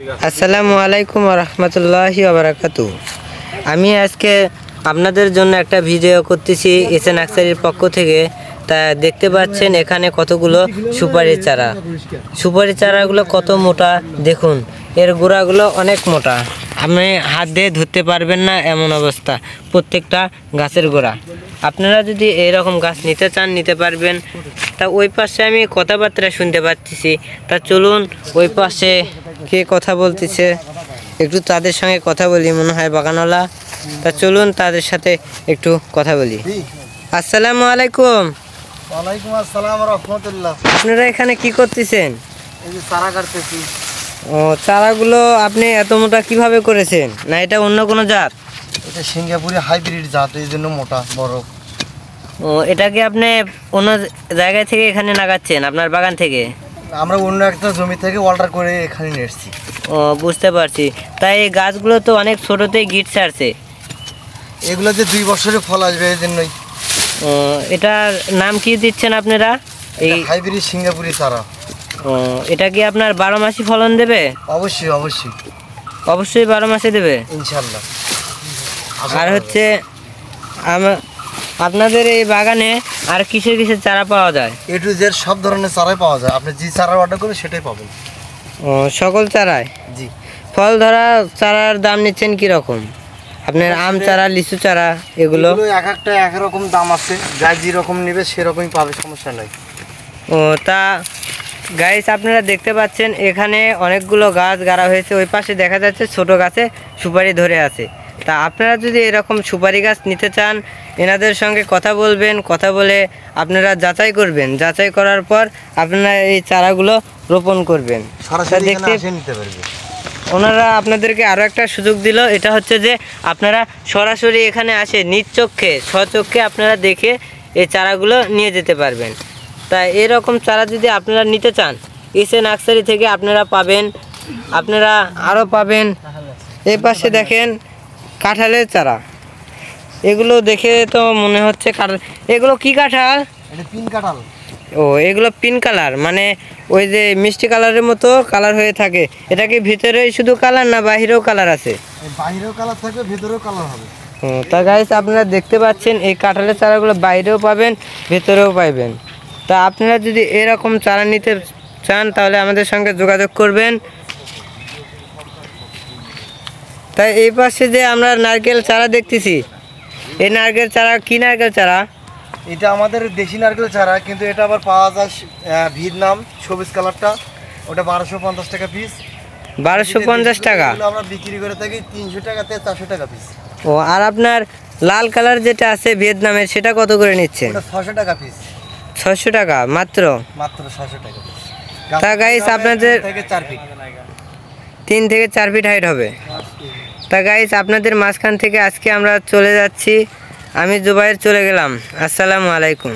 আসসালামু আলাইকুম রহমতুল্লাহি ওয়া আমি আজকে আপনাদের জন্য একটা ভিডিও করতেছি এসএ নার্সারির পক্ষ থেকে। তা দেখতে পাচ্ছেন এখানে কতগুলো সুপারি চারাগুলো কত মোটা দেখুন, এর গোড়াগুলো অনেক মোটা, আপনি হাত দিয়ে ধরতে পারবেন না এমন অবস্থা প্রত্যেকটা গাছের গোড়া। আপনারা যদি এরকম গাছ নিতে চান নিতে পারবেন। তা ওই পাশে আমি কথাবার্তা শুনতে পাচ্ছি, তা চলুন ওই পাশে কে কথা বলতেছে একটু তাদের সঙ্গে কথা বলি, মনে হয় বাগানওয়ালা। তা চলুন তাদের সাথে একটু কথা বলি। আসসালামু আলাইকুম। ওয়ালাইকুম আসসালাম রাহমাতুল্লাহ। আপনারা এখানে কি করতেছেন? এই যে চারা কাটতেছি। ও, চারাগুলো আপনি এত মোটা কিভাবে করেছেন? না এটা অন্য কোনো জাত? এটা সিঙ্গাপুরি হাইব্রিড জাত, এই জন্য মোটা বড়। ও, এটাকে আপনি অন্য জায়গা থেকে এখানে লাগাচ্ছেন আপনার বাগান থেকে? আমরা অন্য একটা জমি থেকে অর্ডার করে এখানে নিয়ে এসেছি। ও, বুঝতে পারছি। তাই এই গাছগুলো তো অনেক ছোটোতেই গিট ছাড়ছে। এগুলোতে 2 বছরে ফল আসবে, এই জন্যই। ও, এটার নাম কি দিচ্ছেন আপনারা? এই হাইব্রিড সিঙ্গাপুরি চারা। ও, এটা কি আপনার 12 মাসই ফলন দেবে? অবশ্যই অবশ্যই অবশ্যই 12 মাসে দেবে ইনশাআল্লাহ। আর হচ্ছে আপনাদের এই বাগানে আর কিসের কিসের চারা পাওয়া যায়? A to Z সব ধরনের চারাই পাওয়া যায়, আপনি যে চারা অর্ডার করবেন সেটাই পাবেন। ও, সকল চারায়? জি। ফল ধরা চারার দাম নিচ্ছেন কীরকম? আপনার আম চারা, লিচু চারা এগুলো? এক একটা একরকম দাম আছে, যাই যেরকম নেবে সেরকমই পাবে, সমস্যা নাই। ও, তা গাইস আপনারা দেখতে পাচ্ছেন এখানে অনেকগুলো গাছ গাড়া হয়েছে। ওই পাশে দেখা যাচ্ছে ছোট গাছে সুপারি ধরে আছে। তা আপনারা যদি এরকম সুপারি গাছ নিতে চান এনাদের সঙ্গে কথা বলবেন, কথা বলে আপনারা যাচাই করবেন, যাচাই করার পর আপনারা এই চারাগুলো রোপণ করবেন। দেখতে নিতে পারবে। ওনারা আপনাদেরকে আরও একটা সুযোগ দিল, এটা হচ্ছে যে আপনারা সরাসরি এখানে আসে নিজ চোখে স্বচক্ষে আপনারা দেখে এই চারাগুলো নিয়ে যেতে পারবেন। তাই এরকম চারা যদি আপনারা নিতে চান এসএ নার্সারি থেকে আপনারা পাবেন। আপনারা আরও পাবেন এই পাশে দেখেন কাঁঠালের চারা, এগুলো দেখে তো মনে হচ্ছে কাঁঠাল। এগুলো কি কাঁঠাল? এটা পিন কাঁঠাল। ও, এগুলো পিন কালার, মানে ওই যে মিষ্টি কালারের মতো কালার হয়ে থাকে। এটা কি ভিতরেই শুধু কালার না বাহিরেও কালার আছে? বাহিরেও কালার থাকবে, ভিতরেও কালার হবে। ও, তা গাইস আপনারা দেখতে পাচ্ছেন এই কাঁঠালের চারাগুলো বাইরেও পাবেন ভেতরেও পাবেন। তা আপনারা যদি এরকম চারা নিতে চান তাহলে আমাদের সঙ্গে যোগাযোগ করবেন। তাই এই পাশে যে আমরা নারকেল চারা দেখতেছি, এই নারকেল চারা কি নারকেল চারা? এটা আমাদের দেশি নারকেল চারা, কিন্তু এটা আবার পাওয়া যায় ভিয়েতনাম সবুজ কালারটা, ওটা 1250 টাকা পিস। 1250 টাকা? আমরা বিক্রি করে থাকি 300 টাকা থেকে 400 টাকা পিস। ও, আর আপনার লাল কালার যেটা আছে ভিয়েতনামের সেটা কত করে নিচ্ছেন? ওটা 600 টাকা পিস। 600 টাকা মাত্র? মাত্র 600 টাকা পিস। তা গাইস আপনাদের 3 থেকে 4 ফিট 3 থেকে 4 ফিট হাইট হবে। তা গাইস আপনাদের মাঝখান থেকে আজকে আমরা চলে যাচ্ছি। আমি জুবাইর চলে গেলাম। আসসালামু আলাইকুম।